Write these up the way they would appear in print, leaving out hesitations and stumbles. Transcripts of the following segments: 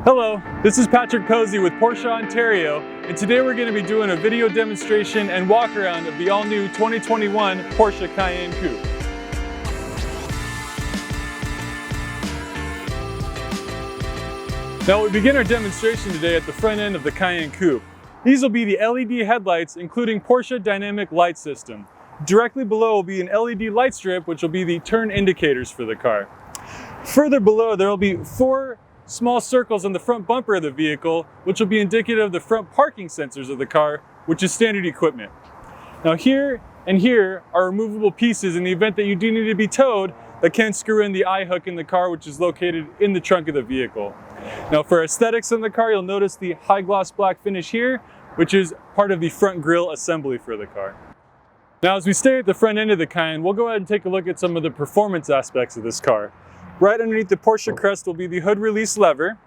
Hello, this is Patrick Posey with Porsche Ontario, and today we're going to be doing a video demonstration and walk around of the all-new 2021 Porsche Cayenne Coupe. Now we begin our demonstration today at the front end of the Cayenne Coupe. These will be the LED headlights, including Porsche Dynamic Light System. Directly below will be an LED light strip, which will be the turn indicators for the car. Further below, there will be 4 small circles on the front bumper of the vehicle, which will be indicative of the front parking sensors of the car, which is standard equipment. Now here and here are removable pieces in the event that you do need to be towed that can screw in the eye hook in the car, which is located in the trunk of the vehicle. Now for aesthetics in the car, you'll notice the high gloss black finish here, which is part of the front grille assembly for the car. Now as we stay at the front end of the Cayenne, we'll go ahead and take a look at some of the performance aspects of this car. Right underneath the Porsche crest will be the hood release lever.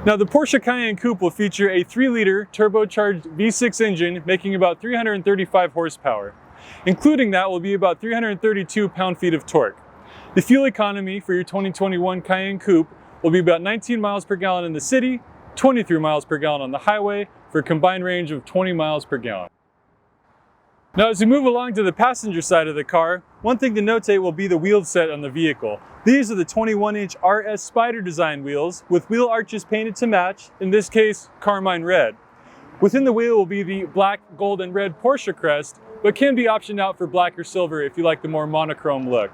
Now the Porsche Cayenne Coupe will feature a 3-liter turbocharged V6 engine making about 335 horsepower. Including that will be about 332 pound-feet of torque. The fuel economy for your 2021 Cayenne Coupe will be about 19 miles per gallon in the city, 23 miles per gallon on the highway for a combined range of 20 miles per gallon. Now as we move along to the passenger side of the car, one thing to notate will be the wheel set on the vehicle. These are the 21-inch RS Spider design wheels with wheel arches painted to match, in this case carmine red. Within the wheel will be the black, gold, and red Porsche crest, but can be optioned out for black or silver if you like the more monochrome look.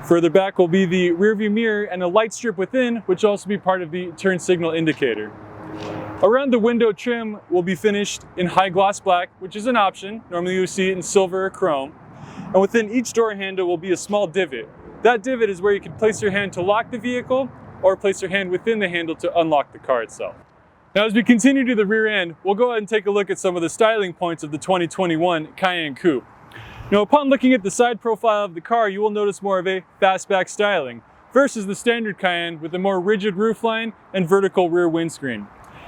Further back will be the rearview mirror and a light strip within, which will also be part of the turn signal indicator. Around the window trim will be finished in high gloss black, which is an option. Normally you see it in silver or chrome. And within each door handle will be a small divot. That divot is where you can place your hand to lock the vehicle or place your hand within the handle to unlock the car itself. Now as we continue to the rear end, we'll go ahead and take a look at some of the styling points of the 2021 Cayenne Coupe. Now upon looking at the side profile of the car, you will notice more of a fastback styling versus the standard Cayenne with a more rigid roofline and vertical rear windscreen.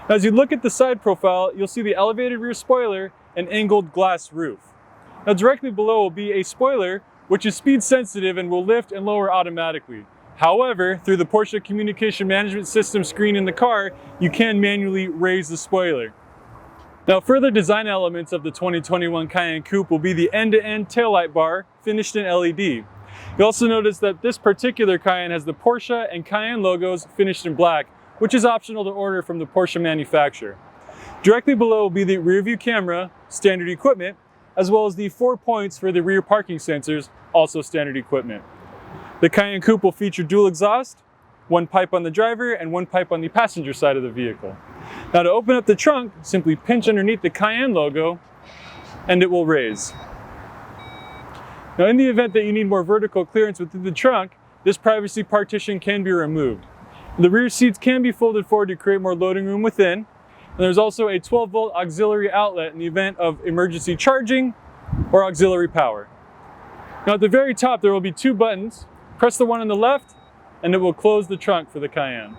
Now, as you look at the side profile, you'll see the elevated rear spoiler and angled glass roof. Now directly below will be a spoiler which is speed sensitive and will lift and lower automatically. However, through the Porsche Communication Management System screen in the car, you can manually raise the spoiler. Now further design elements of the 2021 Cayenne Coupe will be the end-to-end taillight bar finished in LED. You'll also notice that this particular Cayenne has the Porsche and Cayenne logos finished in black, which is optional to order from the Porsche manufacturer. Directly below will be the rear view camera, standard equipment, as well as the 4 points for the rear parking sensors, also standard equipment. The Cayenne Coupe will feature dual exhaust, 1 pipe on the driver and 1 pipe on the passenger side of the vehicle. Now to open up the trunk, simply pinch underneath the Cayenne logo and it will raise. Now in the event that you need more vertical clearance within the trunk, this privacy partition can be removed. The rear seats can be folded forward to create more loading room within. And there's also a 12-volt auxiliary outlet in the event of emergency charging or auxiliary power. Now at the very top there will be 2 buttons. Press the one on the left and it will close the trunk for the Cayenne.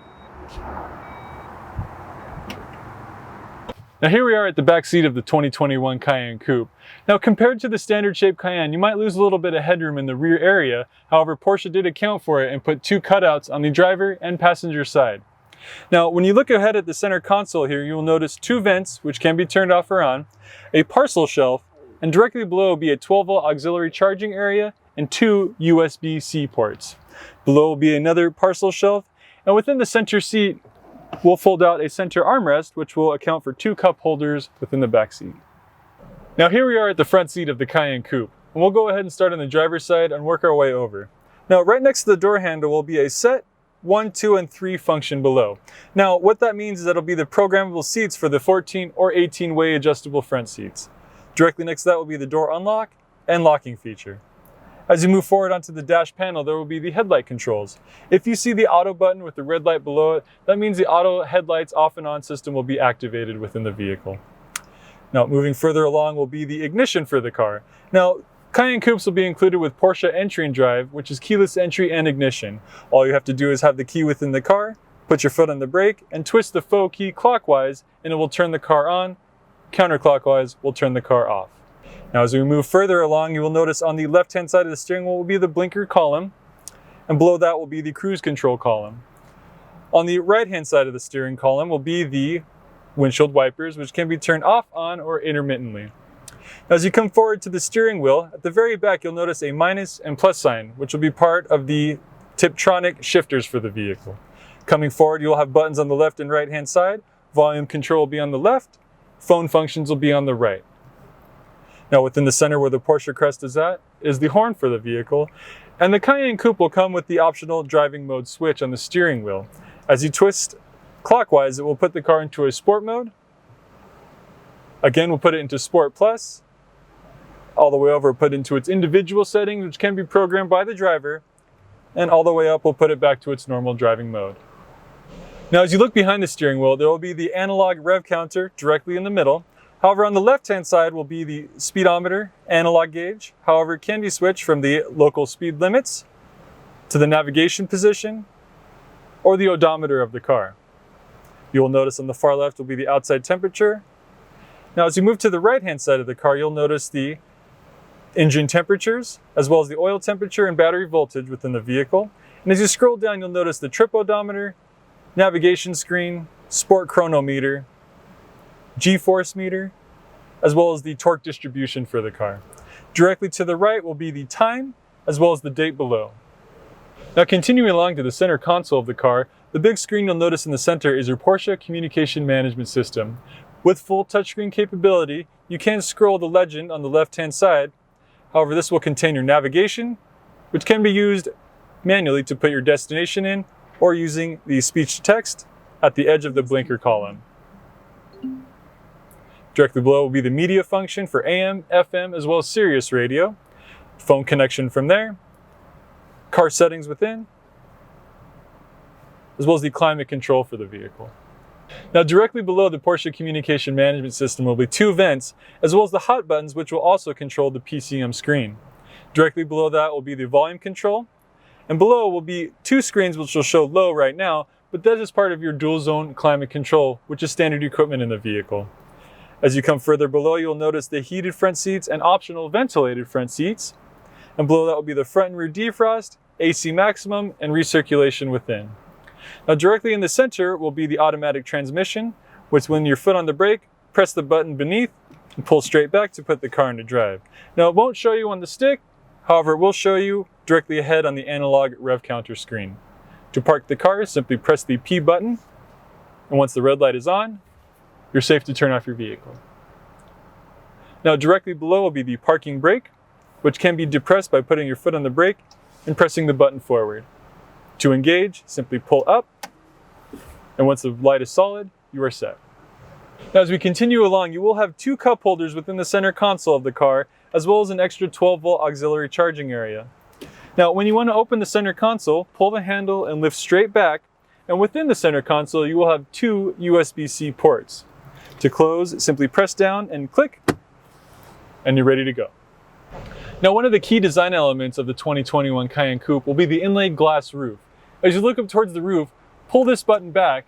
Now here we are at the back seat of the 2021 Cayenne Coupe. Now compared to the standard shaped Cayenne, you might lose a little bit of headroom in the rear area. However, Porsche did account for it and put 2 cutouts on the driver and passenger side. Now when you look ahead at the center console here, you will notice 2 vents which can be turned off or on, a parcel shelf, and directly below will be a 12-volt auxiliary charging area and 2 USB-C ports. Below will be another parcel shelf, and within the center seat we'll fold out a center armrest which will account for 2 cup holders within the back seat. Now here we are at the front seat of the Cayenne Coupe, and we'll go ahead and start on the driver's side and work our way over. Now right next to the door handle will be a set 1, 2, and 3 function below. Now what that means is that it'll be the programmable seats for the 14 or 18-way adjustable front seats. Directly next to that will be the door unlock and locking feature. As you move forward onto the dash panel, there will be the headlight controls. If you see the auto button with the red light below it, that means the auto headlights off and on system will be activated within the vehicle. Now moving further along will be the ignition for the car. Now Cayenne Coupes will be included with Porsche Entry and Drive, which is keyless entry and ignition. All you have to do is have the key within the car, put your foot on the brake, and twist the faux key clockwise, and it will turn the car on. Counterclockwise will turn the car off. Now as we move further along, you will notice on the left-hand side of the steering wheel will be the blinker column, and below that will be the cruise control column. On the right-hand side of the steering column will be the windshield wipers, which can be turned off, on, or intermittently. As you come forward to the steering wheel, at the very back you'll notice a minus and plus sign, which will be part of the Tiptronic shifters for the vehicle. Coming forward, you'll have buttons on the left and right-hand side. Volume control will be on the left. Phone functions will be on the right. Now within the center where the Porsche crest is at is the horn for the vehicle. And the Cayenne Coupe will come with the optional driving mode switch on the steering wheel. As you twist clockwise, it will put the car into a sport mode. Again, we'll put it into Sport Plus. All the way over, put it into its individual settings, which can be programmed by the driver. And all the way up, we'll put it back to its normal driving mode. Now, as you look behind the steering wheel, there will be the analog rev counter directly in the middle. However, on the left-hand side will be the speedometer analog gauge. However, it can be switched from the local speed limits to the navigation position or the odometer of the car. You will notice on the far left will be the outside temperature. Now, as you move to the right-hand side of the car, you'll notice the engine temperatures, as well as the oil temperature and battery voltage within the vehicle. And as you scroll down, you'll notice the trip odometer, navigation screen, sport chronometer, G-force meter, as well as the torque distribution for the car. Directly to the right will be the time, as well as the date below. Now continuing along to the center console of the car, the big screen you'll notice in the center is your Porsche Communication Management System. With full touchscreen capability, you can scroll the legend on the left-hand side. However, this will contain your navigation, which can be used manually to put your destination in, or using the speech-to-text at the edge of the blinker column. Directly below will be the media function for AM, FM, as well as Sirius radio. Phone connection from there. Car settings within, as well as the climate control for the vehicle. Now directly below the Porsche Communication Management System will be two vents, as well as the hot buttons, which will also control the PCM screen. Directly below that will be the volume control, and below will be two screens which will show low right now, but that is part of your dual zone climate control, which is standard equipment in the vehicle. As you come further below, you'll notice the heated front seats and optional ventilated front seats. And below that will be the front and rear defrost, AC maximum, and recirculation within. Now directly in the center will be the automatic transmission, which when your foot on the brake, press the button beneath and pull straight back to put the car into drive. Now it won't show you on the stick, however it will show you directly ahead on the analog rev counter screen. To park the car, simply press the P button, and once the red light is on, you're safe to turn off your vehicle. Now directly below will be the parking brake, which can be depressed by putting your foot on the brake and pressing the button forward. To engage, simply pull up, and once the light is solid, you are set. Now as we continue along, you will have two cup holders within the center console of the car, as well as an extra 12-volt auxiliary charging area. Now when you want to open the center console, pull the handle and lift straight back, and within the center console you will have two USB-C ports. To close, simply press down and click, and you're ready to go. Now one of the key design elements of the 2021 Cayenne Coupe will be the inlaid glass roof. As you look up towards the roof, pull this button back,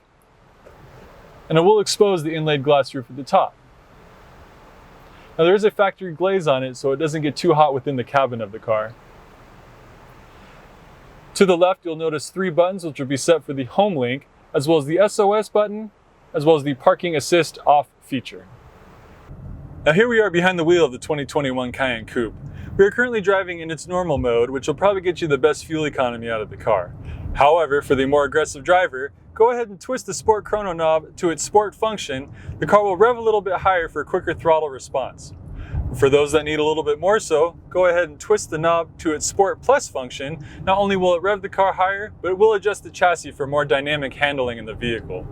and it will expose the inlaid glass roof at the top. Now there is a factory glaze on it, so it doesn't get too hot within the cabin of the car. To the left, you'll notice three buttons which will be set for the home link, as well as the SOS button, as well as the parking assist off feature. Now here we are behind the wheel of the 2021 Cayenne Coupe. We are currently driving in its normal mode, which will probably get you the best fuel economy out of the car. However, for the more aggressive driver, go ahead and twist the sport chrono knob to its sport function. The car will rev a little bit higher for a quicker throttle response. For those that need a little bit more so, go ahead and twist the knob to its Sport Plus function. Not only will it rev the car higher, but it will adjust the chassis for more dynamic handling in the vehicle.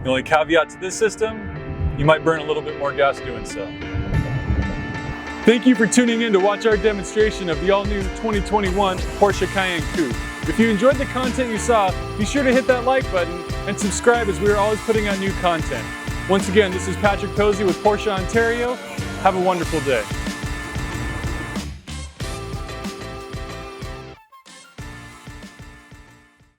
The only caveat to this system, you might burn a little bit more gas doing so. Thank you for tuning in to watch our demonstration of the all-new 2021 Porsche Cayenne Coupe. If you enjoyed the content you saw, be sure to hit that like button and subscribe, as we are always putting out new content. Once again, this is Patrick Posey with Porsche Ontario. Have a wonderful day.